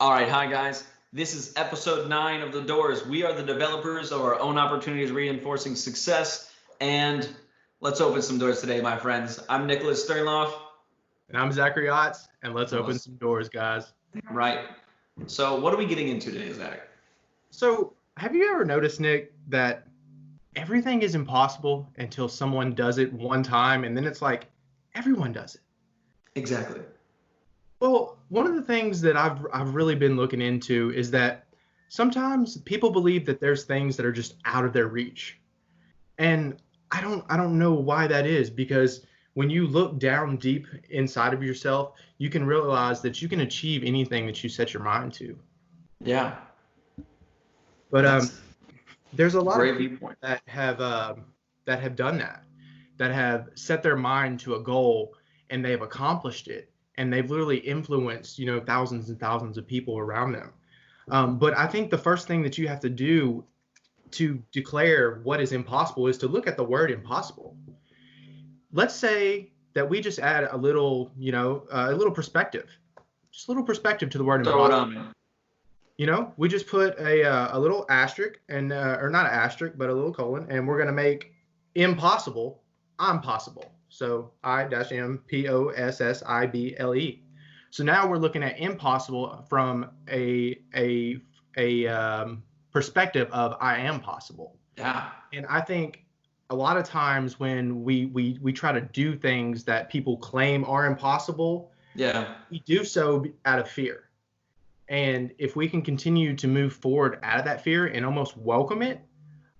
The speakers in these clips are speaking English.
All right, hi guys. This is episode 9 of the Doors. We are the developers of our own opportunities, reinforcing success. And let's open some doors today, my friends. I'm Nicholas Sternloff. And I'm Zachary Otts, and let's open some doors, guys. Right. So what are we getting into today, Zach? So have you ever noticed, Nick, that everything is impossible until someone does it one time, and then it's like everyone does it? Exactly. Well, one of the things that I've really been looking into is that sometimes people believe that there's things that are just out of their reach. And I don't know why that is, because when you look down deep inside of yourself, you can realize that you can achieve anything that you set your mind to. Yeah. But there's a lot great of people viewpoint that have done that have set their mind to a goal and they've accomplished it, and they've literally influenced, thousands and thousands of people around them. But I think the first thing that you have to do to declare what is impossible is to look at the word impossible. Let's say that we just add a little perspective, just a little perspective to the word Throw impossible. it on me. We just put a little asterisk and or not an asterisk, but a little colon, and we're gonna make impossible impossible. So I-M-P-O-S-S-I-B-L-E. So now we're looking at impossible from a perspective of I am possible. Yeah. And I think a lot of times when we try to do things that people claim are impossible, we do so out of fear. And if we can continue to move forward out of that fear and almost welcome it,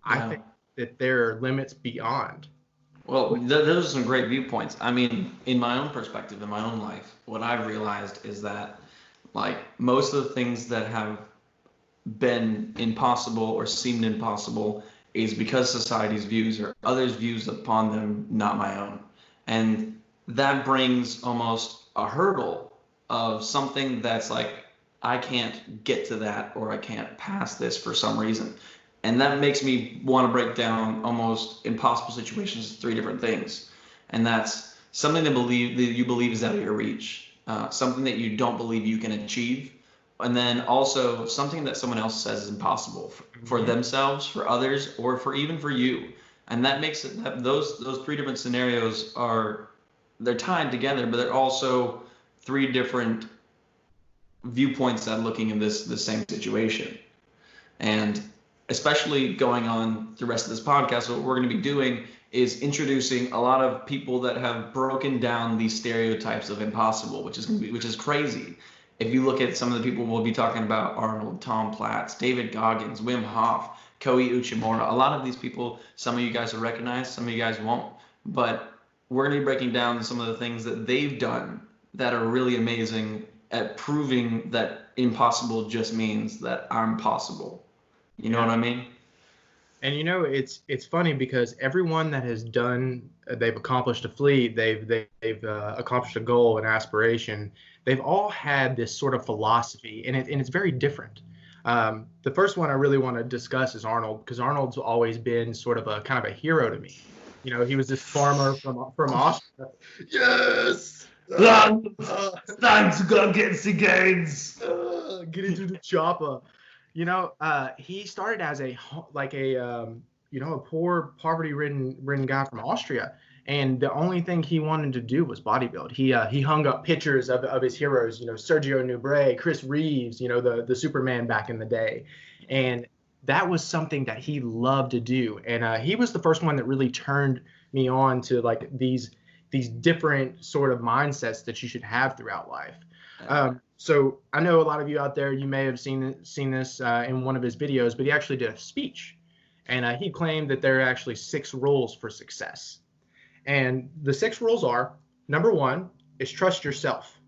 I think that there are limits beyond. Well, those are some great viewpoints. I mean, in my own perspective, in my own life, what I've realized is that, like, most of the things that have been impossible or seemed impossible is because society's views or others' views upon them, not my own. And that brings almost a hurdle of something that's like, I can't get to that, or I can't pass this for some reason. And that makes me want to break down almost impossible situations as 3 different things. And that's something that you believe is out of your reach, something that you don't believe you can achieve, and then also something that someone else says is impossible for themselves, for others, or even for you. And that makes it that those 3 different scenarios they're tied together, but they're also 3 different viewpoints at looking in this same situation. And especially going on the rest of this podcast, what we're going to be doing is introducing a lot of people that have broken down these stereotypes of impossible, which is crazy. If you look at some of the people we'll be talking about, Arnold, Tom Platz, David Goggins, Wim Hof, Koei Uchimura, a lot of these people, some of you guys will recognize, some of you guys won't, but we're going to be breaking down some of the things that they've done that are really amazing at proving that impossible just means that I'm possible. You know what I mean? And it's funny because everyone that has they've accomplished a feat, they've accomplished a goal, an aspiration. They've all had this sort of philosophy, and it's very different. The first one I really want to discuss is Arnold, because Arnold's always been sort of a kind of a hero to me. He was this farmer from Austria. Yes. Time to go get the gains. Get into the chopper. He started as a poor, poverty-ridden guy from Austria, and the only thing he wanted to do was bodybuild. He hung up pictures of his heroes, Sergio Nubret, Chris Reeves, the Superman back in the day, and that was something that he loved to do. And he was the first one that really turned me on to like these different sort of mindsets that you should have throughout life. So I know a lot of you out there, you may have seen this in one of his videos, but he actually did a speech, and he claimed that there are actually 6 rules for success. And the 6 rules are: number 1 is trust yourself.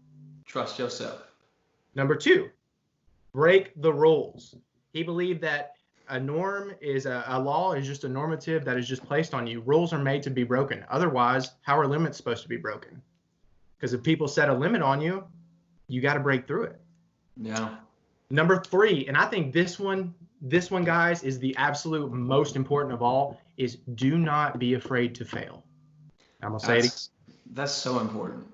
Trust yourself. Number 2, break the rules. He believed that a norm is a law is just a normative that is just placed on you. Rules are made to be broken. Otherwise, how are limits supposed to be broken? Because if people set a limit on you, you got to break through it. Yeah. Number 3, and I think this one, guys, is the absolute most important of all, is do not be afraid to fail. I'm going to say it again. That's so important.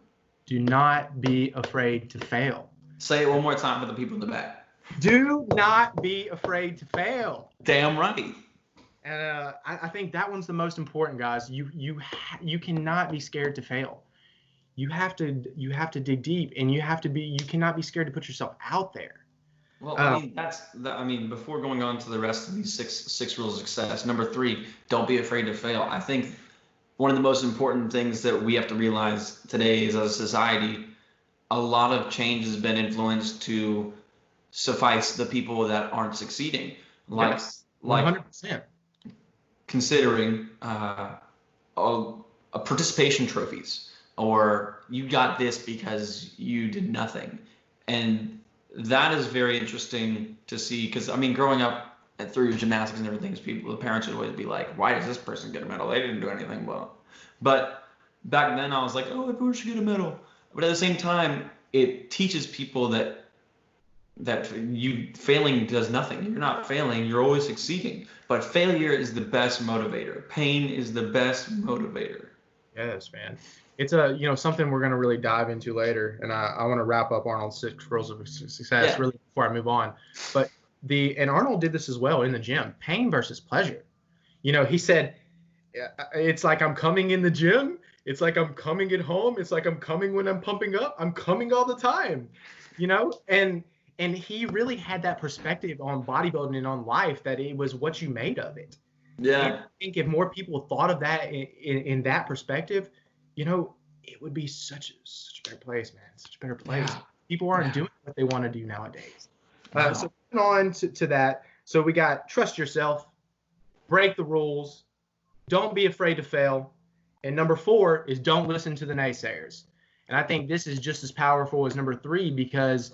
Do not be afraid to fail. Say it one more time for the people in the back. Do not be afraid to fail. Damn right. And I think that one's the most important, guys. You cannot be scared to fail. You have to dig deep, and you cannot be scared to put yourself out there. Well, I mean, before going on to the rest of these six rules of success, number 3, don't be afraid to fail. I think one of the most important things that we have to realize today is, as a society, a lot of change has been influenced to suffice the people that aren't succeeding. Like, yes, 100%. Considering a participation trophies, or you got this because you did nothing. And that is very interesting to see, because I mean, growing up and through gymnastics and everything, the parents would always be like, why does this person get a medal? They didn't do anything well. But back then I was like, oh, everyone should get a medal. But at the same time, it teaches people that you failing does nothing. You're not failing, you're always succeeding. But failure is the best motivator. Pain is the best motivator. Yes, man. It's something we're going to really dive into later, and I want to wrap up Arnold's 6 rules of success really before I move on. But and Arnold did this as well in the gym. Pain versus pleasure. He said, it's like I'm coming in the gym. It's like I'm coming at home. It's like I'm coming when I'm pumping up. I'm coming all the time. And he really had that perspective on bodybuilding and on life, that it was what you made of it. Yeah. And I think if more people thought of that in that perspective, it would be such a better place, man. Such a better place. Yeah. People aren't doing what they want to do nowadays. So moving on to that. So we got trust yourself, break the rules, don't be afraid to fail. And number 4 is don't listen to the naysayers. And I think this is just as powerful as number 3, because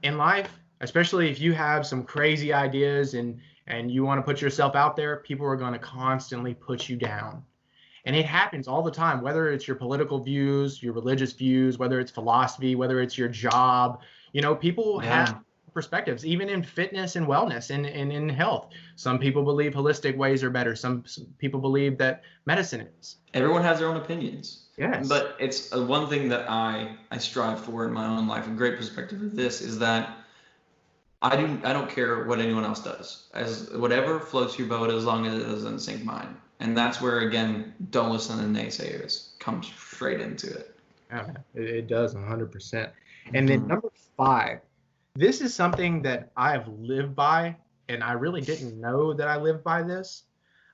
in life, especially if you have some crazy ideas and you want to put yourself out there, people are going to constantly put you down. And it happens all the time, whether it's your political views, your religious views, whether it's philosophy, whether it's your job. People have perspectives, even in fitness and wellness and in health. Some people believe holistic ways are better. Some people believe that medicine is. Everyone has their own opinions. Yes. But it's one thing that I strive for in my own life. A great perspective of this is that I don't care what anyone else does. As whatever floats your boat, as long as it doesn't sink mine. And that's where, again, don't listen to naysayers. Come straight into it. Yeah, it does 100%. And then number 5, this is something that I have lived by, and I really didn't know that I lived by this.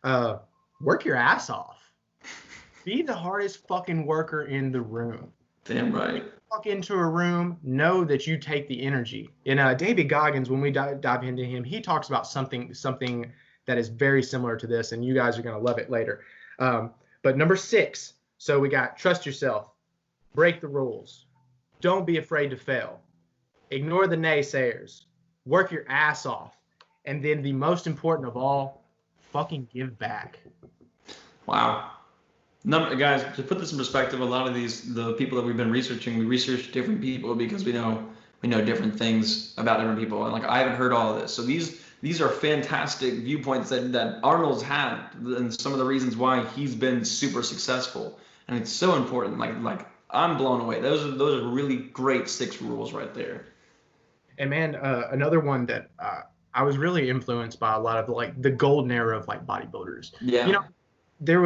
Work your ass off. Be the hardest fucking worker in the room. Damn right. Walk into a room, know that you take the energy. And David Goggins, when we dive into him, he talks about something that is very similar to this, and you guys are going to love it later. But number 6, so we got trust yourself, break the rules, don't be afraid to fail, ignore the naysayers, work your ass off, and then the most important of all, fucking give back. Wow. Guys, to put this in perspective, a lot of the people that we've been researching, we research different people because we know different things about different people. And I haven't heard all of this. So these are fantastic viewpoints that Arnold's had, and some of the reasons why he's been super successful. And it's so important. Like I'm blown away. Those are really great 6 rules right there. And man, another one that I was really influenced by a lot of the golden era of bodybuilders. Yeah. It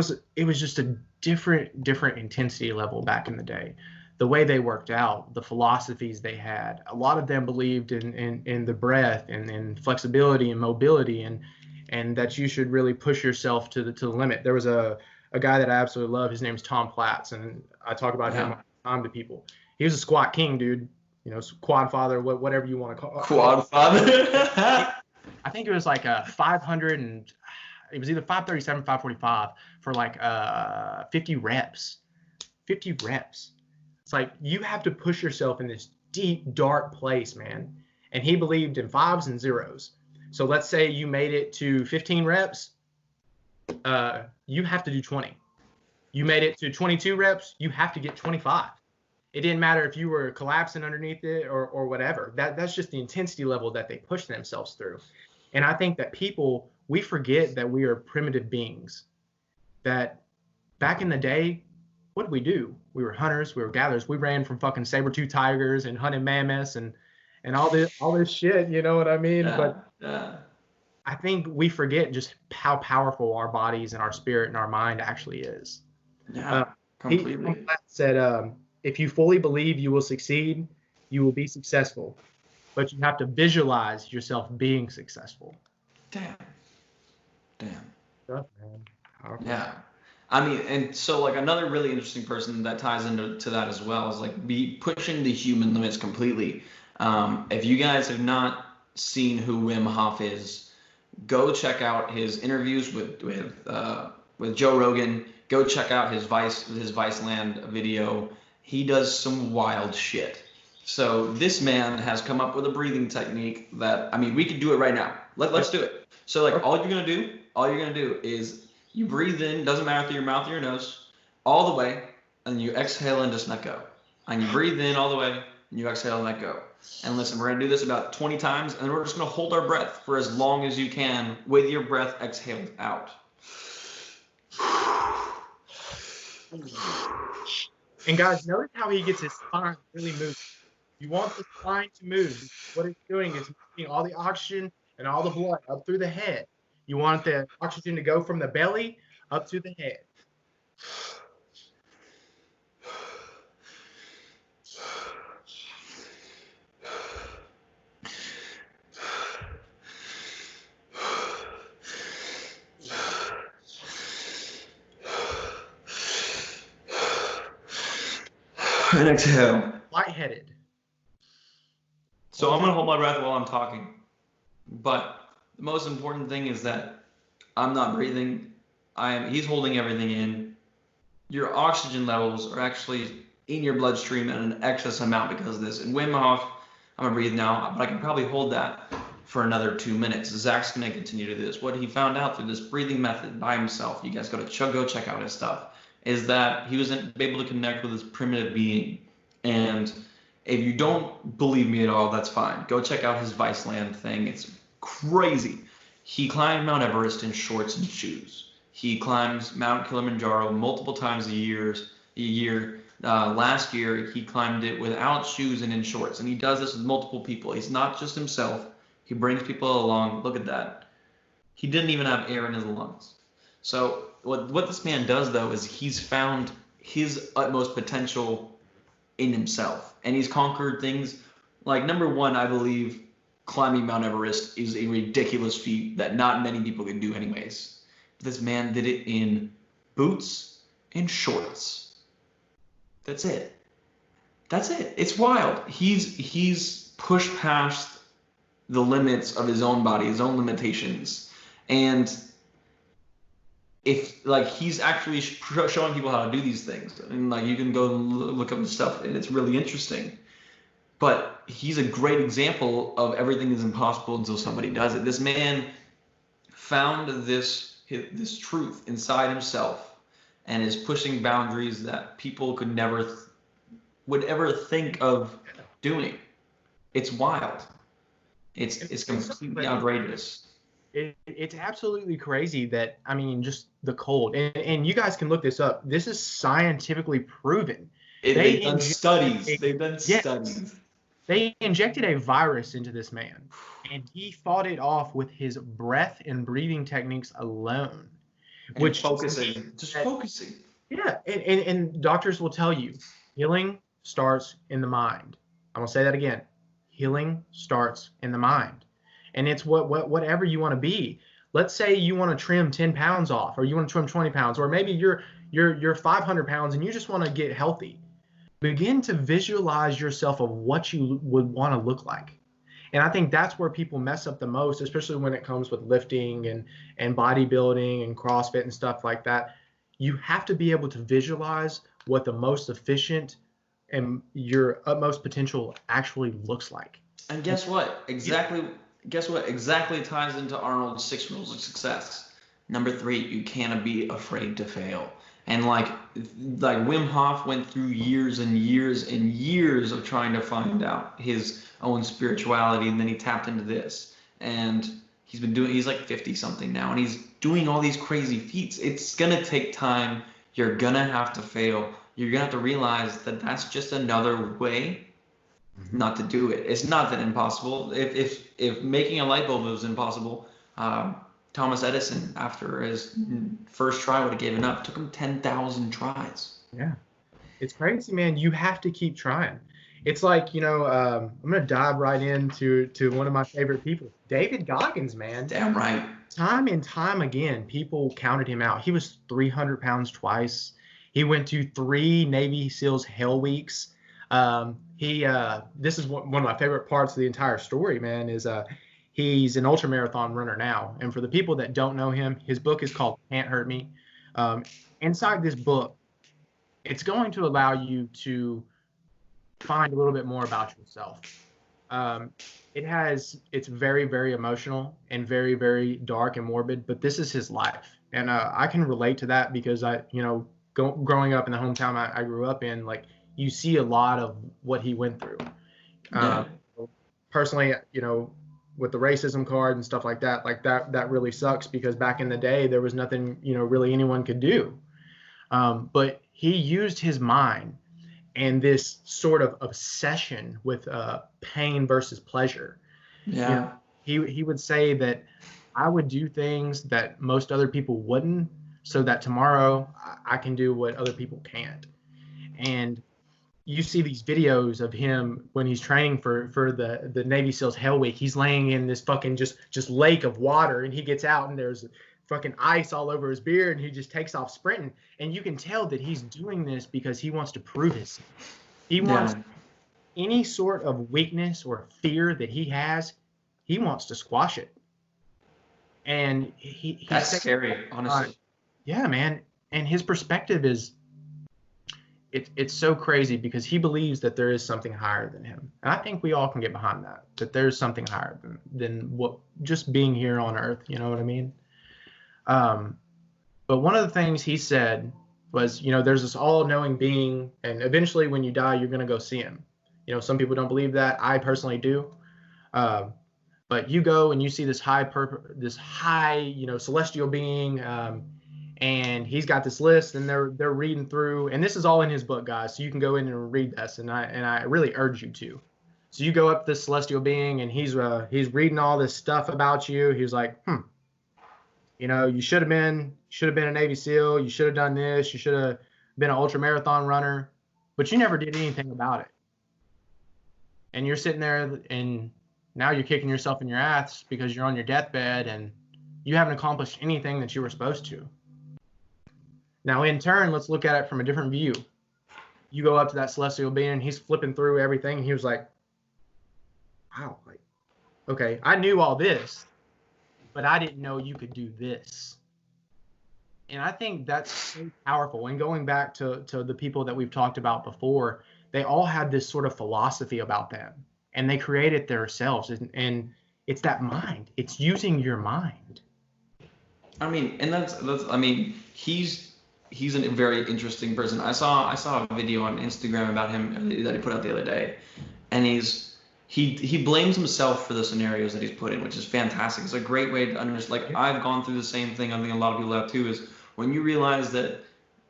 was just a different intensity level back in the day. The way they worked out, the philosophies they had, a lot of them believed in the breath and in flexibility and mobility, and that you should really push yourself to the limit. There was a guy that I absolutely love. His name's Tom Platz, and I talk about him all the time to people. He was a squat king, dude. Quad father, whatever you want to call it. Quad father. I think it was 500 and it was either 537, 545 for 50 reps. 50 reps. It's you have to push yourself in this deep, dark place, man. And he believed in 5s and 0s. So let's say you made it to 15 reps. You have to do 20. You made it to 22 reps. You have to get 25. It didn't matter if you were collapsing underneath it or whatever. That's just the intensity level that they push themselves through. And I think that we forget that we are primitive beings. That back in the day, what did we do? We were hunters, we were gatherers. We ran from fucking saber-tooth tigers and hunted mammoths and all this shit, you know what I mean? Yeah, But yeah, I think we forget just how powerful our bodies and our spirit and our mind actually is. Uh, yeah, Tom completely. Platz said, if you fully believe you will succeed, you will be successful. But you have to visualize yourself being successful. Damn, damn. Stuff, man. Powerful. Yeah. I mean, and so like another really interesting person that ties into that as well is like be pushing the human limits completely. If you guys have not seen who Wim Hof is, go check out his interviews with Joe Rogan. Go check out his Viceland video. He does some wild shit. So this man has come up with a breathing technique that, I mean, we could do it right now. Let's do it. So like all you're gonna do is you breathe in, doesn't matter through your mouth or your nose, all the way, and you exhale and just let go. And you breathe in all the way, and you exhale and let go. And listen, we're gonna do this about 20 times, and we're just gonna hold our breath for as long as you can with your breath exhaled out. And guys, notice how he gets his spine really moving. You want the spine to move. What it's doing is moving all the oxygen and all the blood up through the head. You want the oxygen to go from the belly up to the head. And exhale. Lightheaded. So I'm gonna hold my breath while I'm talking. But the most important thing is that I'm not breathing. He's holding everything in. Your oxygen levels are actually in your bloodstream at an excess amount because of this. And Wim Hof, I'm gonna breathe now, but I can probably hold that for another 2 minutes. Zach's gonna continue to do this. What he found out through this breathing method by himself, you guys go check out his stuff, is that he was able to connect with his primitive being. And if you don't believe me at all, that's fine. Go check out his Viceland thing. It's crazy. He climbed Mount Everest in shorts and shoes. He climbs Mount Kilimanjaro multiple times a year. Last year, he climbed it without shoes and in shorts. And he does this with multiple people. He's not just himself. He brings people along. Look at that. He didn't even have air in his lungs. So what this man does, though, is he's found his utmost potential in himself. And he's conquered things like, number one, I believe climbing Mount Everest is a ridiculous feat that not many people can do anyways. But this man did it in boots and shorts. That's it. That's it. It's wild. He's pushed past the limits of his own body, his own limitations. And if like he's actually showing people how to do these things, and like you can go look up the stuff, and it's really interesting. But he's a great example of everything is impossible until somebody does it. This man found this truth inside himself, and is pushing boundaries that people would ever think of doing. It's wild. It's completely outrageous. It's absolutely crazy that, I mean, just the cold. And you guys can look this up. This is scientifically proven. They've done studies. They injected a virus into this man, and he fought it off with his breath and breathing techniques alone. Just focusing. Yeah, and doctors will tell you, healing starts in the mind. I'm going to say that again. Healing starts in the mind. And it's whatever you want to be. Let's say you want to trim 10 pounds off, or you want to trim 20 pounds, or maybe you're 500 pounds and you just want to get healthy. Begin to visualize yourself of what you would want to look like. And I think that's where people mess up the most, especially when it comes with lifting and bodybuilding and CrossFit and stuff like that. You have to be able to visualize what the most efficient and your utmost potential actually looks like. And guess what? Exactly ties into Arnold's 6 rules of success. Number 3, you cannot be afraid to fail. And like Wim Hof went through years and years and years of trying to find out his own spirituality, and then he tapped into this. And he's like 50 something now, and he's doing all these crazy feats. It's gonna take time. You're gonna have to fail. you're gonna have to realize that that's just another way not to do it. It's not that impossible. If making a light bulb was impossible, Thomas Edison, after his first try, would have given up. It took him 10,000 tries. Yeah. It's crazy, man. You have to keep trying. It's like, I'm going to dive right into one of my favorite people, David Goggins, man. Damn right. Time and time again, people counted him out. He was 300 pounds twice. He went to 3 Navy SEALs Hell Weeks. This is one of my favorite parts of the entire story, man, is he's an ultramarathon runner now. And for the people that don't know him, his book is called Can't Hurt Me. Inside this book, it's going to allow you to find a little bit more about yourself. It's very, very emotional and very, very dark and morbid, but this is his life. And I can relate to that because growing up in the hometown I grew up in, like, you see a lot of what he went through. Personally, with the racism card and stuff like that really sucks because back in the day, there was nothing, really anyone could do. But he used his mind and this sort of obsession with pain versus pleasure. Yeah. He would say that I would do things that most other people wouldn't so that tomorrow I can do what other people can't. And you see these videos of him when he's training for the Navy SEALs Hell Week. He's laying in this fucking just lake of water, and he gets out and there's fucking ice all over his beard, and he just takes off sprinting. And you can tell that he's doing this because he wants to prove himself. He wants any sort of weakness or fear that he has, he wants to squash it. And that's scary, honestly. Yeah, man. And his perspective is, it's so crazy because he believes that there is something higher than him. And I think we all can get behind that there's something higher than what just being here on Earth. You know what I mean? But one of the things he said was, there's this all-knowing being, and eventually when you die, you're going to go see him. Some people don't believe that. I personally do. But you go and you see this high, celestial being, and he's got this list, and they're reading through, and this is all in his book, guys. So you can go in and read this, and I really urge you to. So you go up to this celestial being, and he's reading all this stuff about you. He's like, you should have been a Navy SEAL. You should have done this. You should have been an ultramarathon runner, but you never did anything about it. And you're sitting there, and now you're kicking yourself in your ass because you're on your deathbed, and you haven't accomplished anything that you were supposed to. Now, in turn, let's look at it from a different view. You go up to that celestial being, and he's flipping through everything, and he was like, wow, okay, I knew all this, but I didn't know you could do this. And I think that's so powerful. And going back to the people that we've talked about before, they all had this sort of philosophy about them, and they created themselves. And it's that mind. It's using your mind. I mean, and he's a very interesting person. I saw a video on Instagram about him that he put out the other day, and he blames himself for the scenarios that he's put in, which is fantastic. It's a great way to understand. Like, I've gone through the same thing. I think a lot of people have too. Is when you realize that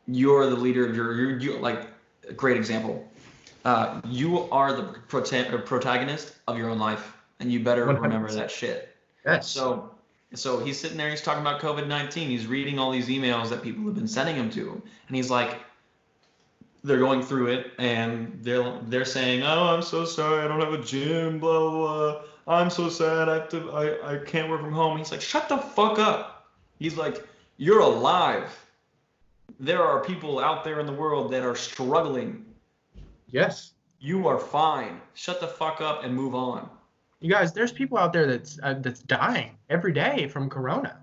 you're the leader of you like a great example. You are the protagonist of your own life, and you better 100%. Remember that shit. Yes. So he's sitting there, he's talking about COVID-19. He's reading all these emails that people have been sending him to him. And he's like, they're going through it, and they're saying, oh, I'm so sorry, I don't have a gym, blah, blah, blah. I'm so sad, I can't work from home. He's like, shut the fuck up. He's like, you're alive. There are people out there in the world that are struggling. Yes. You are fine. Shut the fuck up and move on. You guys, there's people out there that's dying every day from corona,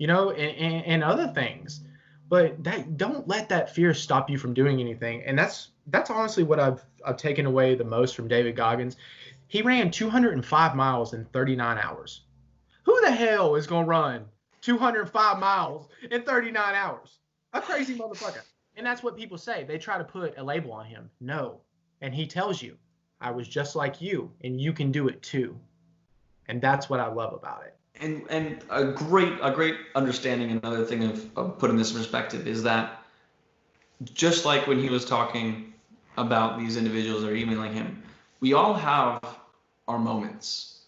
and other things. But don't let that fear stop you from doing anything. And that's honestly what I've taken away the most from David Goggins. He ran 205 miles in 39 hours. Who the hell is going to run 205 miles in 39 hours? A crazy motherfucker. And that's what people say. They try to put a label on him. No. And he tells you, I was just like you, and you can do it too. And that's what I love about it. And a great understanding, another thing of putting this in perspective is that just like when he was talking about these individuals that are emailing him, we all have our moments.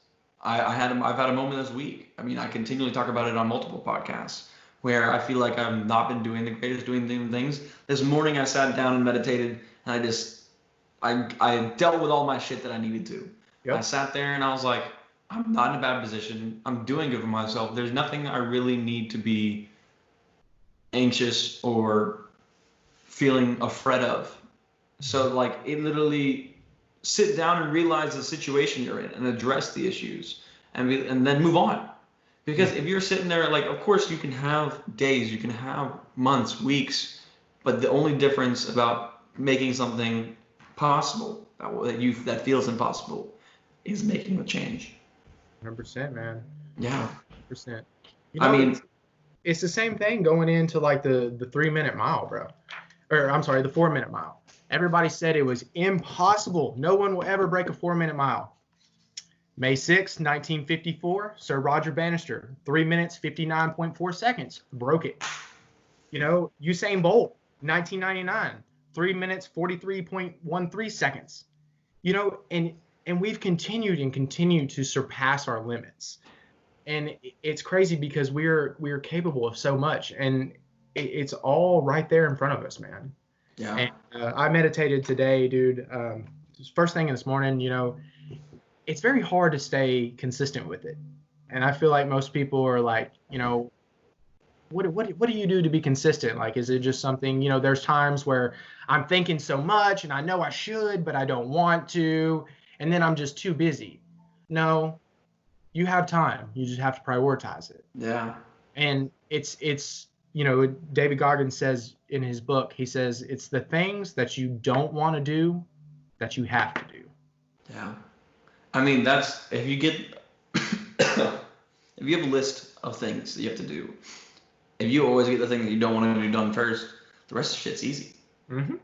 I've had a moment this week. I mean, I continually talk about it on multiple podcasts where I feel like I've not been doing the greatest, doing things. This morning I sat down and meditated, and I dealt with all my shit that I needed to. Yep. I sat there and I was like, I'm not in a bad position. I'm doing good for myself. There's nothing I really need to be anxious or feeling afraid of. So like it literally sit down and realize the situation you're in and address the issues and then move on. Because if you're sitting there, like, of course you can have days, you can have months, weeks, but the only difference about making something possible that feels impossible is making a change. 100%, man. Yeah. 100%. I mean, it's the same thing going into like the 3-minute mile, bro. Or I'm sorry, the 4-minute mile. Everybody said it was impossible. No one will ever break a 4-minute mile. May 6, 1954, Sir Roger Bannister, 3 minutes, 59.4 seconds, broke it. You know, Usain Bolt, 1999, 3 minutes, 43.13 seconds. You know, and we've continued to surpass our limits. And it's crazy because we're capable of so much, and it's all right there in front of us, man. yeah. And I meditated today, dude. First thing this morning, you know, it's very hard to stay consistent with it. And I feel like most people are like, you know, what do you do to be consistent? Like, is it just something, you know, there's times where I'm thinking so much and I know I should, but I don't want to. And then I'm just too busy. No, you have time. You just have to prioritize it. Yeah. And it's, you know, David Goggins says in his book, he says, it's the things that you don't want to do that you have to do. Yeah. I mean, that's if you have a list of things that you have to do, if you always get the thing that you don't want to do done first, the rest of the shit's easy. Mm-hmm.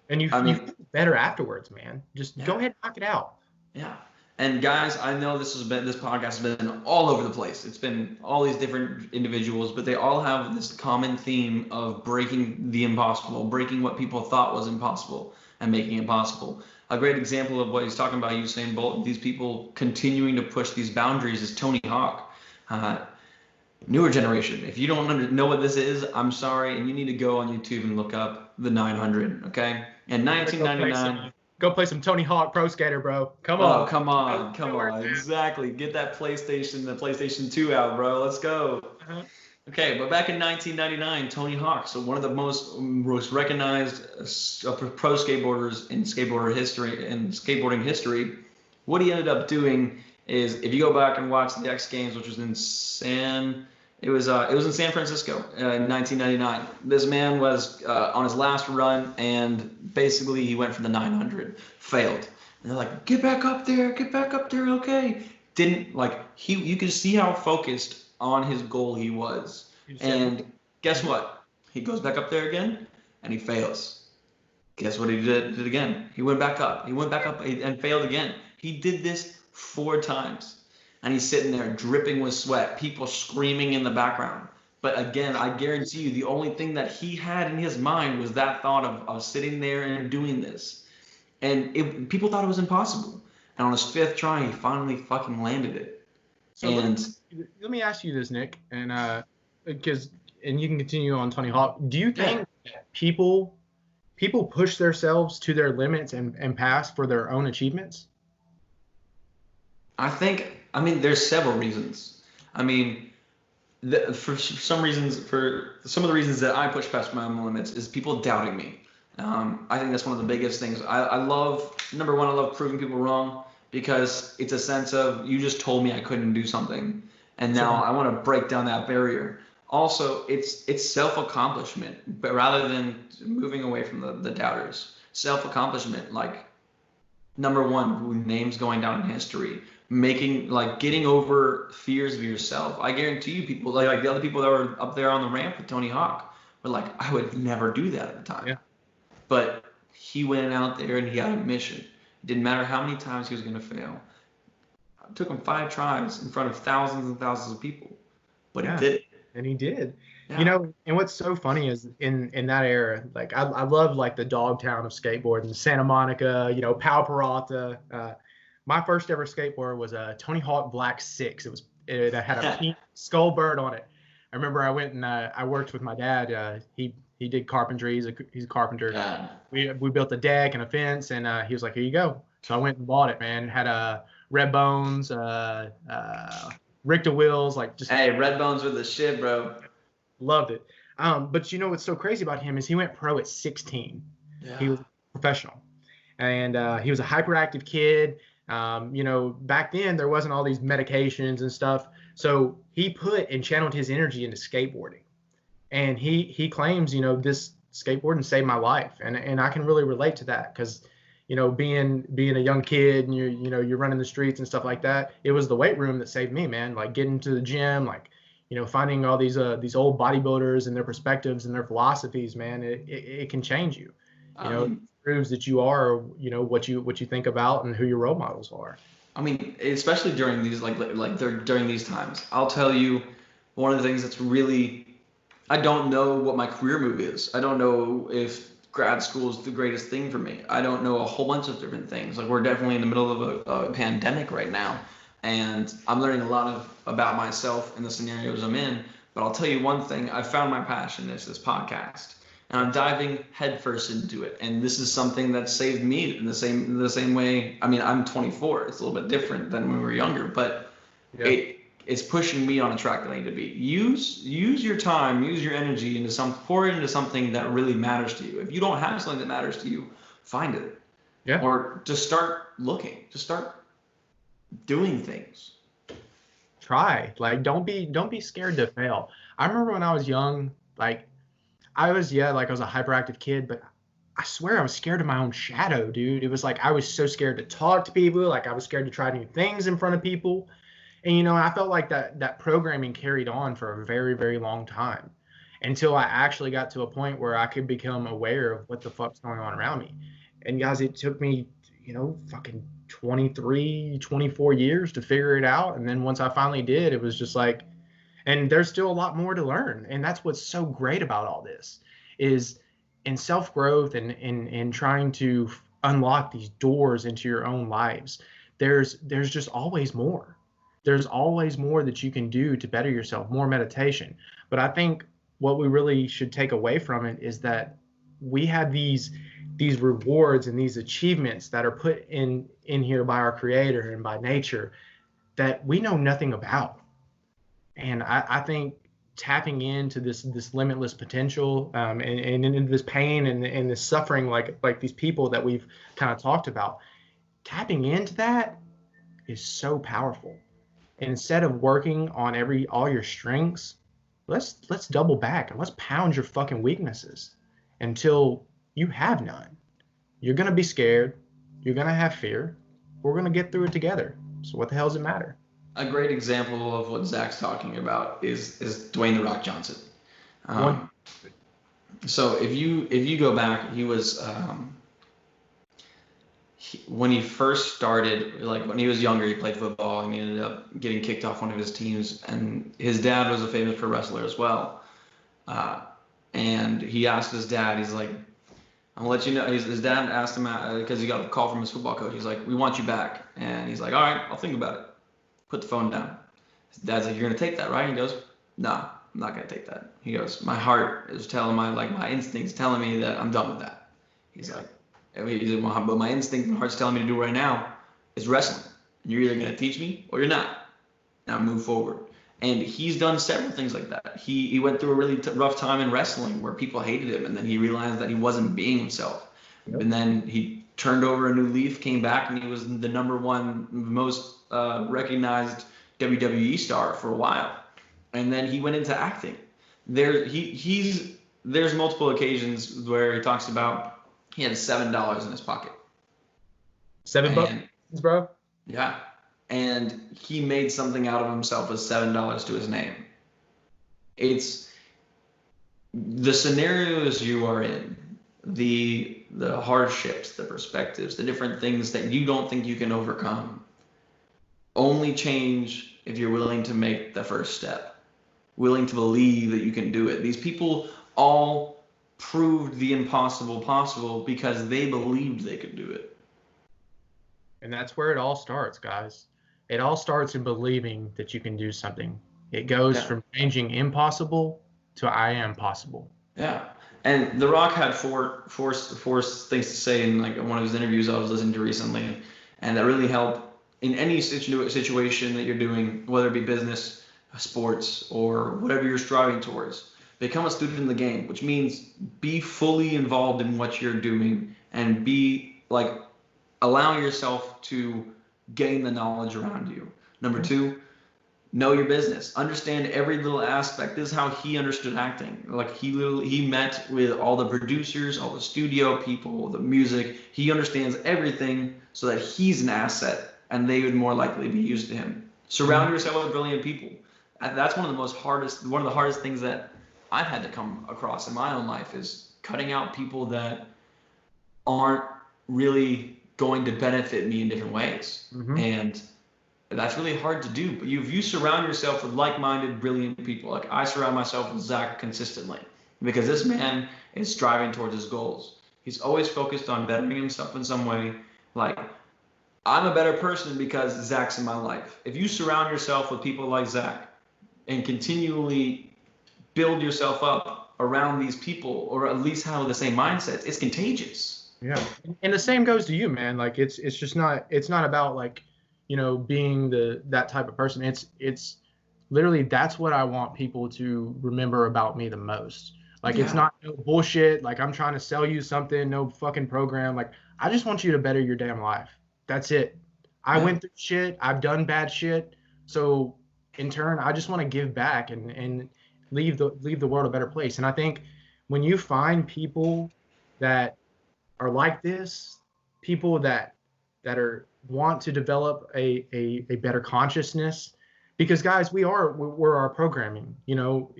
And you feel better afterwards, man. Just go ahead and knock it out. Yeah. And guys, I know this podcast has been all over the place. It's been all these different individuals, but they all have this common theme of breaking the impossible, breaking what people thought was impossible and making it possible. A great example of what he's talking about, Usain Bolt, these people continuing to push these boundaries is Tony Hawk. Newer generation. If you don't know what this is, I'm sorry, and you need to go on YouTube and look up the 900, okay? In 1999... Go play some Tony Hawk Pro Skater, bro. Come on. Oh, come on. Exactly. Get that the PlayStation 2 out, bro. Let's go. Uh-huh. Okay, but back in 1999, Tony Hawk, so one of the most recognized pro skateboarders in skateboarding history, what he ended up doing is, if you go back and watch the X Games, which was in San Francisco in 1999. This man was on his last run, and basically he went for the 900, failed. And they're like, get back up there, okay. Didn't, like, you could see how focused on his goal he was. And guess what? He goes back up there again, and he fails. Guess what he did again? He went back up and failed again. He did this 4 times. And he's sitting there dripping with sweat, people screaming in the background. But again, I guarantee you, the only thing that he had in his mind was that thought of sitting there and doing this. And people thought it was impossible. And on his 5th try, he finally fucking landed it. So let me ask you this, Nick, and you can continue on Tony Hawk. Do you think people push themselves to their limits and pass for their own achievements? I mean, there's several reasons. I mean, for some of the reasons that I push past my own limits is people doubting me. I think that's one of the biggest things. Number one, I love proving people wrong, because it's a sense of, you just told me I couldn't do something, and now I want to break down that barrier. Also, it's self-accomplishment, but rather than moving away from the doubters. Self-accomplishment, like, number one, names going down in history. Getting over fears of yourself. I guarantee you, people like the other people that were up there on the ramp with Tony Hawk were like, I would never do that at the time. Yeah. But he went out there and he got a mission. It didn't matter how many times he was going to fail. It took him 5 tries in front of thousands and thousands of people, but he did it. And he did. You Yeah. know, and what's so funny is in that era, like I love like the dog town of skateboarding, Santa Monica, you know, Pal Peralta. My first ever skateboard was a Tony Hawk Black Six. It had a pink skull bird on it. I remember I went and I worked with my dad. He did carpentry. He's a carpenter. Yeah. We built a deck and a fence, and he was like, "Here you go." So I went and bought it, man. It had red bones, Richter wheels, like just Hey, Red Bones with the shit, bro. loved it. But you know what's so crazy about him is he went pro at 16. He Yeah. was a professional, and he was a hyperactive kid. You know, back then there wasn't all these medications and stuff, so he put and channeled his energy into skateboarding. And he claims, you know, this skateboarding saved my life, and I can really relate to that because, you know, being a young kid and you're running the streets and stuff like that, it was the weight room that saved me, man. Like getting to the gym, like, you know, finding all these old bodybuilders and their perspectives and their philosophies, man. It can change you. You I know, it mean, proves that you are, you know, what you think about and who your role models are. especially during these during these times, I'll tell you one of the things that's really I don't know what my career move is. I don't know if grad school is the greatest thing for me. I don't know a whole bunch of different things. Like we're definitely in the middle of a pandemic right now, and I'm learning a lot about myself and the scenarios I'm in. But I'll tell you one thing: I found my passion is this podcast, and I'm diving headfirst into it. And this is something that saved me in the same way. I mean, I'm 24. It's a little bit different than when we were younger, but Yeah. it's pushing me on a track that I need to be. Use your time, use your energy pour it into something that really matters to you. If you don't have something that matters to you, find it. Yeah. Or just start looking. Just start doing things. Try. Like don't be scared to fail. I remember when I was young, like like I was a hyperactive kid, but I swear I was scared of my own shadow, dude. It was like I was so scared to talk to people, like I was scared to try new things in front of people. And you know, I felt like that programming carried on for a very, very long time until I actually got to a point where I could become aware of what the fuck's going on around me. And guys, it took me, you know, fucking 23, 24 years to figure it out. And then once I finally did, it was just like, and there's still a lot more to learn. And that's what's so great about all this is in self-growth and trying to unlock these doors into your own lives. There's just always more. There's always more that you can do to better yourself, more meditation. But I think what we really should take away from it is that we have these rewards and these achievements that are put in here by our creator and by nature that we know nothing about. And I think tapping into this limitless potential and into this pain and this suffering like these people that we've kind of talked about, tapping into that is so powerful. And instead of working on all your strengths, let's double back and let's pound your fucking weaknesses until you have none. You're gonna be scared. You're gonna have fear. We're gonna get through it together. So what the hell does it matter? A great example of what Zach's talking about is Dwayne the Rock Johnson. One. Um, so if you go back, he was when he first started, like when he was younger, he played football and he ended up getting kicked off one of his teams. And his dad was a famous pro wrestler as well. Uh, and he asked his dad, he's like, "I'll let you know." His dad asked him because he got a call from his football coach. He's like, "We want you back," and he's like, "All right, I'll think about it." Put the phone down. His dad's like, "You're gonna take that, right?" And he goes, "No, I'm not gonna take that." He goes, "My heart is telling my instincts telling me that I'm done with that." He's like, "But my instinct and heart's telling me to do right now is wrestling. And you're either gonna teach me or you're not. Now move forward." And he's done several things like that. He went through a really rough time in wrestling where people hated him, and then he realized that he wasn't being himself. Yep. And then he turned over a new leaf, came back, and he was the number one most recognized WWE star for a while. And then he went into acting. There's multiple occasions where he talks about he had $7 in his pocket. $7, bro. Yeah. And he made something out of himself with $7 to his name. It's the scenarios you are in, the hardships, the perspectives, the different things that you don't think you can overcome only change if you're willing to make the first step. willing to believe that you can do it. These people all proved the impossible possible because they believed they could do it. And that's where it all starts, guys. It all starts in believing that you can do something. It goes from changing impossible to I am possible. Yeah. And The Rock had four things to say in like one of his interviews I was listening to recently, and that really help in any situation that you're doing, whether it be business, sports, or whatever you're striving towards. Become a student in the game, which means be fully involved in what you're doing and be like allow yourself to gain the knowledge around you. Number two, know your business. Understand every little aspect. This is how he understood acting. Like he met with all the producers, all the studio people, the music. He understands everything so that he's an asset and they would more likely be used to him. Surround yourself with brilliant people. That's one of the hardest things that I've had to come across in my own life is cutting out people that aren't really going to benefit me in different ways. And that's really hard to do. But if you surround yourself with like-minded, brilliant people, like I surround myself with Zach consistently, because this man is striving towards his goals. He's always focused on bettering himself in some way. Like, I'm a better person because Zach's in my life. If you surround yourself with people like Zach and continually build yourself up around these people, or at least have the same mindset, it's contagious. Yeah, and the same goes to you, man. Like it's not about like, you know, being that type of person. It's literally that's what I want people to remember about me the most. Like it's not no bullshit. Like I'm trying to sell you something, no fucking program. Like I just want you to better your damn life. That's it. I went through shit. I've done bad shit. So in turn, I just want to give back and leave the world a better place. And I think when you find people that are like this, people that want to develop a better consciousness, because guys, we're our programming. You know,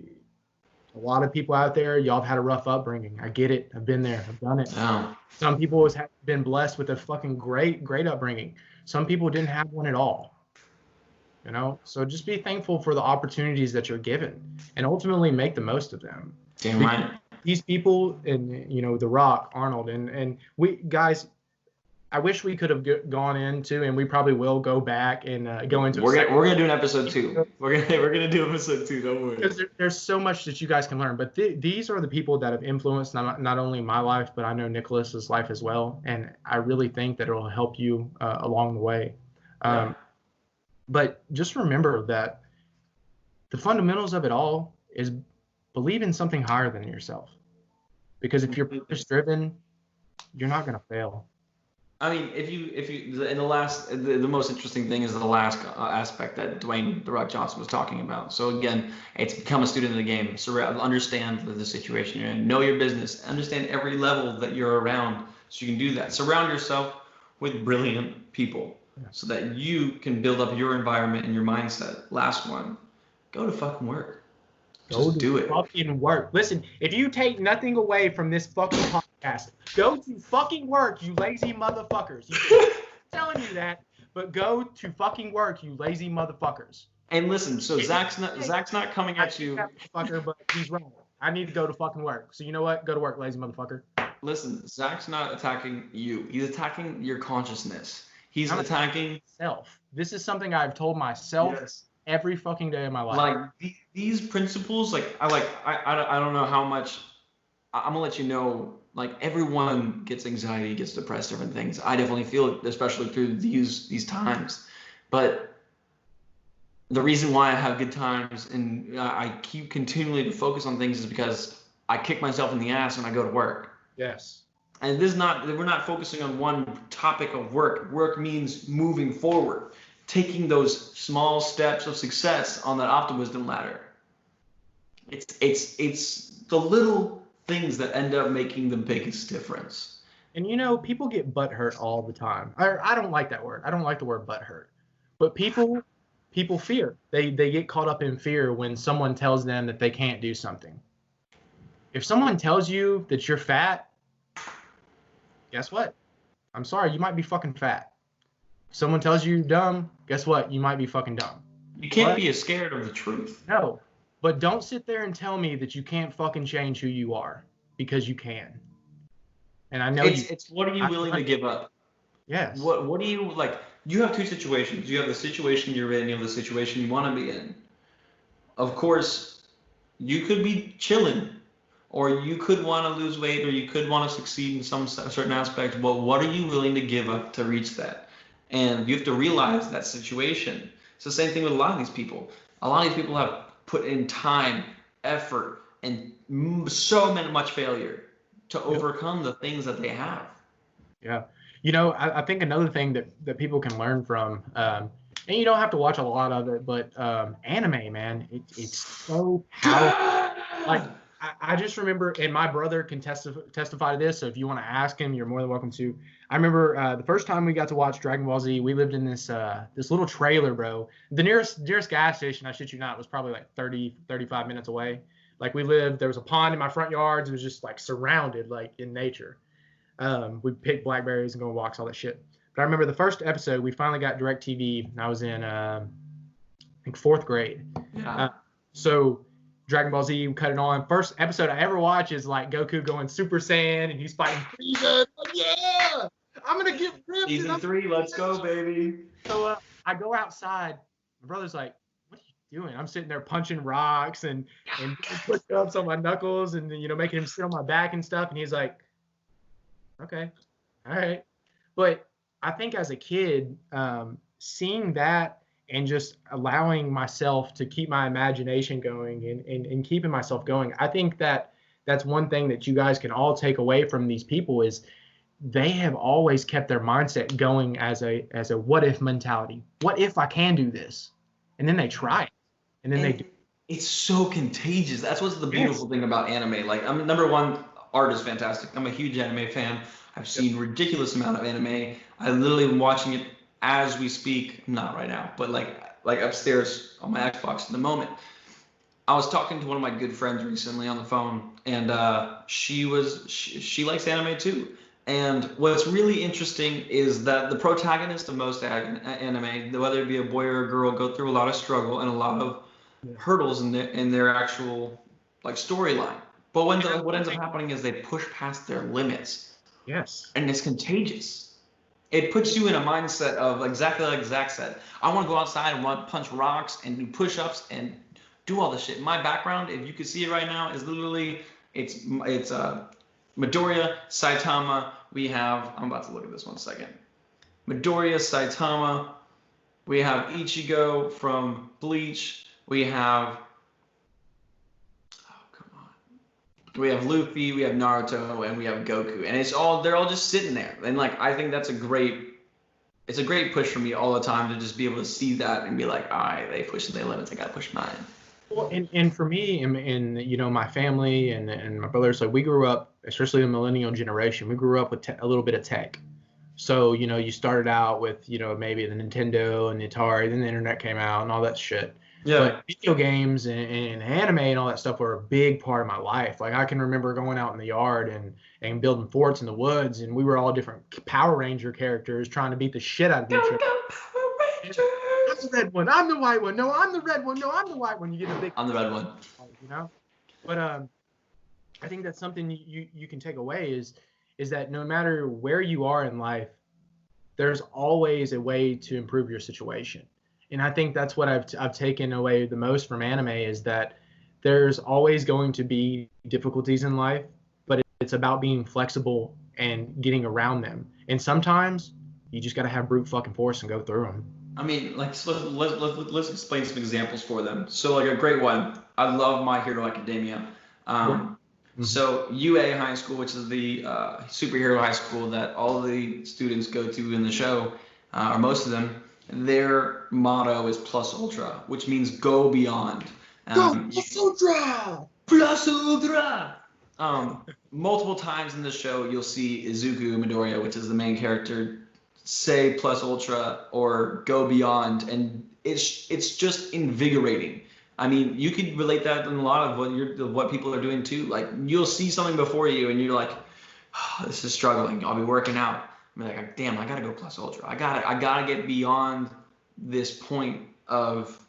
a lot of people out there, y'all have had a rough upbringing. I get it. I've been there. I've done it. Oh. Some people have been blessed with a fucking great upbringing. Some people didn't have one at all. You know, so just be thankful for the opportunities that you're given and ultimately make the most of them. Damn right. These people, and you know, The Rock, Arnold, and we guys, I wish we could have gone into, and we probably will go back and go into. We're gonna do an episode 2. We're gonna do episode 2. Don't worry. Because there's so much that you guys can learn. But these are the people that have influenced not only my life, but I know Nicholas's life as well. And I really think that it will help you along the way. But just remember that the fundamentals of it all is believe in something higher than yourself. Because if you're purpose driven, you're not gonna fail. I mean, if you in the most interesting thing is the last aspect that Dwayne "The Rock" Johnson was talking about. So again, it's become a student of the game. Understand the situation you're in. Know your business. Understand every level that you're around, so you can do that. Surround yourself with brilliant people, so that you can build up your environment and your mindset. Last one, go to fucking work. Just do it. Fucking work. Listen, if you take nothing away from this fucking podcast, go to fucking work, you lazy motherfuckers. I'm telling you that, but go to fucking work, you lazy motherfuckers. And listen, so Zach's not coming at you. Motherfucker, but he's wrong. I need to go to fucking work. So you know what? Go to work, lazy motherfucker. Listen, Zach's not attacking you. He's attacking your consciousness. He's attacking self. This is something I've told myself. Yes. Every fucking day of my life. Like these principles, I don't know how much. I'm gonna let you know. Like everyone gets anxiety, gets depressed, different things. I definitely feel it, especially through these times. But the reason why I have good times and I keep continually to focus on things is because I kick myself in the ass when I go to work. Yes. And we're not focusing on one topic of work. Work means moving forward. Taking those small steps of success on that optimism ladder. It's the little things that end up making the biggest difference. And you know, people get butthurt all the time. I don't like that word. I don't like the word butthurt. But people fear. They get caught up in fear when someone tells them that they can't do something. If someone tells you that you're fat, guess what? I'm sorry, you might be fucking fat. If someone tells you you're dumb, guess what? You might be fucking dumb. You can't be as scared of the truth. No. But don't sit there and tell me that you can't fucking change who you are, because you can. And I know It's what are you willing to give up? Yes. What do you like? You have two situations. You have the situation you're in. You have the situation you want to be in. Of course, you could be chilling, or you could want to lose weight, or you could want to succeed in some certain aspect. But what are you willing to give up to reach that? And you have to realize that situation. It's the same thing with a lot of these people. A lot of these people have put in time, effort, and so much failure to overcome the things that they have. Yeah. I think another thing that people can learn from, and you don't have to watch a lot of it, but anime, man, it's so powerful. Like, I just remember, and my brother can testify to this, so if you want to ask him, you're more than welcome to. I remember the first time we got to watch Dragon Ball Z, we lived in this little trailer, bro. The nearest gas station, I shit you not, was probably like 35 minutes away. Like, there was a pond in my front yards. It was just like surrounded, like, in nature. We'd pick blackberries and go on walks, all that shit. But I remember the first episode, we finally got DirecTV, and I was in, I think, 4th grade. Yeah. So Dragon Ball Z, we cut it on. First episode I ever watch is like Goku going Super Saiyan, and he's fighting Frieza. Like, yeah, I'm going to get ripped. Season 3, let's go, baby. So I go outside. My brother's like, what are you doing? I'm sitting there punching rocks and doing push-ups on my knuckles and, making him sit on my back and stuff. And he's like, okay, all right. But I think as a kid, seeing that and just allowing myself to keep my imagination going and keeping myself going, I think that's one thing that you guys can all take away from these people is they have always kept their mindset going as a what if mentality. What if I can do this? And then they try it. And then they do. It's so contagious. That's what's the beautiful thing about anime. Like, I'm number one, art is fantastic. I'm a huge anime fan. I've seen ridiculous amount of anime. I literally am watching it as we speak, not right now, but like upstairs on my Xbox at the moment. I was talking to one of my good friends recently on the phone, and she likes anime too. And what's really interesting is that the protagonist of most anime, whether it be a boy or a girl, go through a lot of struggle and a lot of hurdles in their actual like storyline. But what ends up happening is they push past their limits. Yes. And it's contagious. It puts you in a mindset of exactly like Zach said. I want to go outside and punch rocks and do push-ups and do all this shit. My background, if you could see it right now, is literally it's Midoriya, Saitama. I'm about to look at this one second. Midoriya, Saitama. We have Ichigo from Bleach. We have we have Luffy, we have Naruto, and we have Goku, and they're all just sitting there. And like, I think it's a great push for me all the time to just be able to see that and be like, all right, they push their limits, I gotta push mine. Well, and for me, and my family and my brothers, like, we grew up, especially the millennial generation, we grew up with a little bit of tech. So you started out with maybe the Nintendo and the Atari, then the internet came out and all that shit. Yeah. But video games and anime and all that stuff were a big part of my life. Like, I can remember going out in the yard and building forts in the woods, and we were all different Power Ranger characters trying to beat the shit out of each other. I'm the red one. I'm the white one. No, I'm the red one. No, I'm the white one. You get a big. I'm the red one. But I think that's something you can take away is that no matter where you are in life, there's always a way to improve your situation. And I think that's what I've taken away the most from anime is that there's always going to be difficulties in life, but it's about being flexible and getting around them. And sometimes you just got to have brute fucking force and go through them. I mean, like, so let's explain some examples for them. So, like, a great one, I love My Hero Academia. So UA High School, which is the superhero high school that all the students go to in the show, or most of them, their motto is Plus Ultra, which means go beyond. Plus Ultra! Plus Ultra! Multiple times in the show, you'll see Izuku Midoriya, which is the main character, say Plus Ultra or go beyond, and it's just invigorating. I mean, you could relate that in a lot of what people are doing too. Like, you'll see something before you, and you're like, oh, this is struggling. I'll be working out. I'm like, damn, I gotta go Plus Ultra. I gotta get beyond this point of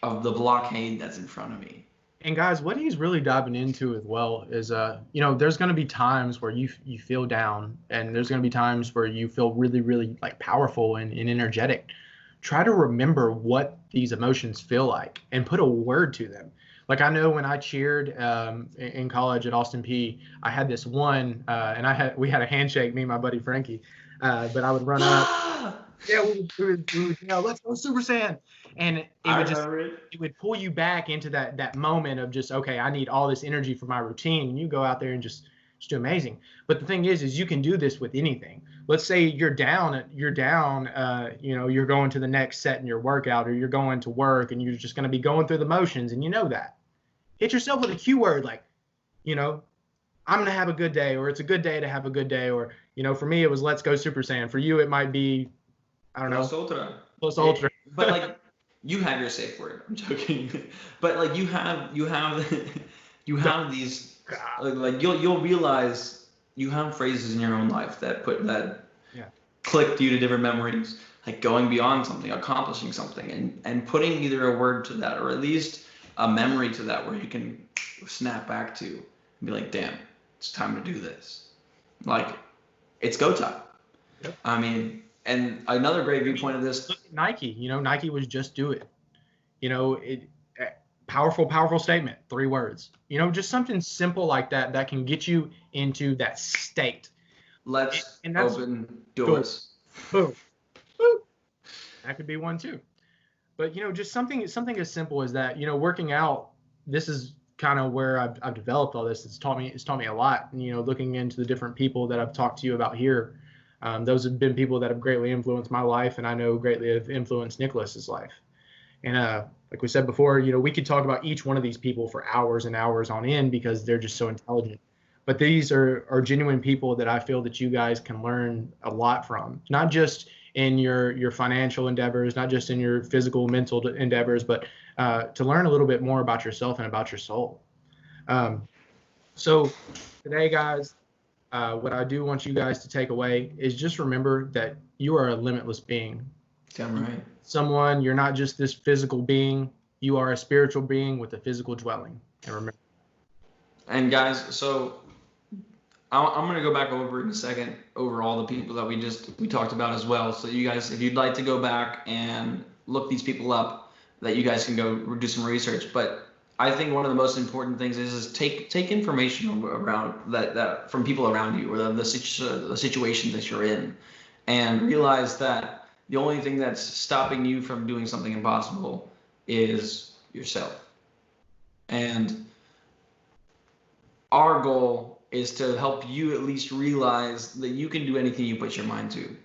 of the blockade that's in front of me. And guys, what he's really diving into as well is, there's going to be times where you feel down, and there's going to be times where you feel really, really like powerful and energetic. Try to remember what these emotions feel like and put a word to them. Like I know when I cheered in college at Austin P, I had this one, and we had a handshake, me and my buddy Frankie, but I would run up. Yeah, we would yell, "Let's go Super Saiyan!" And it would pull you back into that moment of just, okay, I need all this energy for my routine, and you go out there and just do amazing. But the thing is you can do this with anything. Let's say you're down, you're going to the next set in your workout, or you're going to work, and you're just going to be going through the motions, and you know that. Hit yourself with a cue word like, I'm going to have a good day, or it's a good day to have a good day, or, for me it was let's go Super Saiyan. For you it might be, I don't know. Plus ultra. But like you have your safe word. I'm joking. But like you have these like you'll realize you have phrases in your own life that click you to different memories, like going beyond something, accomplishing something, and putting either a word to that or at least a memory to that where you can snap back to and be like, damn, it's time to do this. Like it's go time. Yep. I mean, and another great viewpoint of this. Look at Nike. Nike was just do it. Powerful statement. 3 words. Just something simple like that can get you into that state. Let's open doors. Boom. Boom. That could be one too. But just something as simple as that. Working out. This is kind of where I've developed all this. It's taught me a lot. Looking into the different people that I've talked to you about here. Those have been people that have greatly influenced my life, and I know greatly have influenced Nicholas's life. And like we said before, we could talk about each one of these people for hours and hours on end because they're just so intelligent. But these are genuine people that I feel that you guys can learn a lot from, not just in your financial endeavors, not just in your physical, mental endeavors, but to learn a little bit more about yourself and about your soul. So today, guys, what I do want you guys to take away is just remember that you are a limitless being. Damn right. You're not just this physical being. You are a spiritual being with a physical dwelling. And remember. And guys, so I'm going to go back over in a second over all the people that we talked about as well. So you guys, if you'd like to go back and look these people up, that you guys can go do some research. But I think one of the most important things is take information around that from people around you, or the situations that you're in, and realize that the only thing that's stopping you from doing something impossible is yourself. And our goal is to help you at least realize that you can do anything you put your mind to.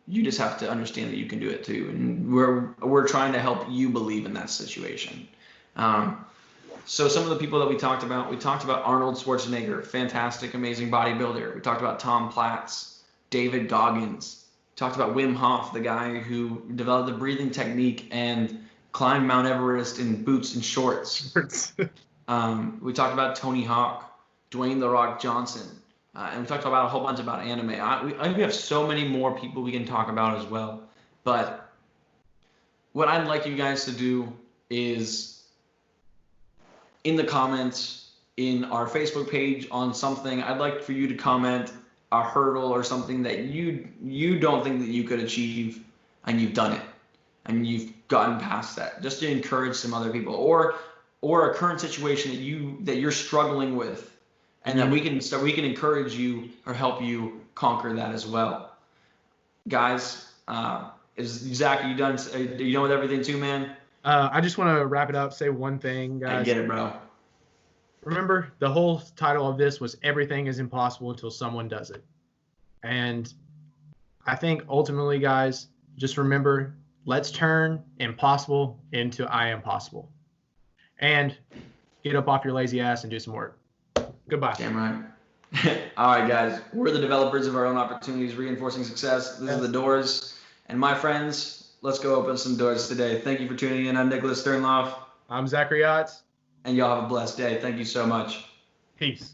You just have to understand that you can do it too. And we're trying to help you believe in that situation. So some of the people that we talked about Arnold Schwarzenegger, fantastic, amazing bodybuilder. We talked about Tom Platz, David Goggins. We talked about Wim Hof, the guy who developed the breathing technique and climbed Mount Everest in boots and shorts. We talked about Tony Hawk, Dwayne "The Rock" Johnson, and we talked about a whole bunch about anime. We have so many more people we can talk about as well. But what I'd like you guys to do is, in the comments in our Facebook page on something, I'd like for you to comment a hurdle or something that you don't think that you could achieve, and you've done it and you've gotten past that, just to encourage some other people, or a current situation that you're struggling with, and that we can encourage you or help you conquer that as well. Guys, Zach, are you done? Are you done with everything too, man? I just want to wrap it up, say one thing, guys. I get it, bro. Remember, the whole title of this was "Everything is Impossible Until Someone Does It." And I think ultimately, guys, just remember, let's turn impossible into I am possible. And get up off your lazy ass and do some work. Goodbye. Damn right. All right, guys. We're the developers of our own opportunities, reinforcing success. This is the Doors. And my friends, let's go open some doors today. Thank you for tuning in. I'm Nicholas Sternloff. I'm Zachary Otts. And y'all have a blessed day. Thank you so much. Peace.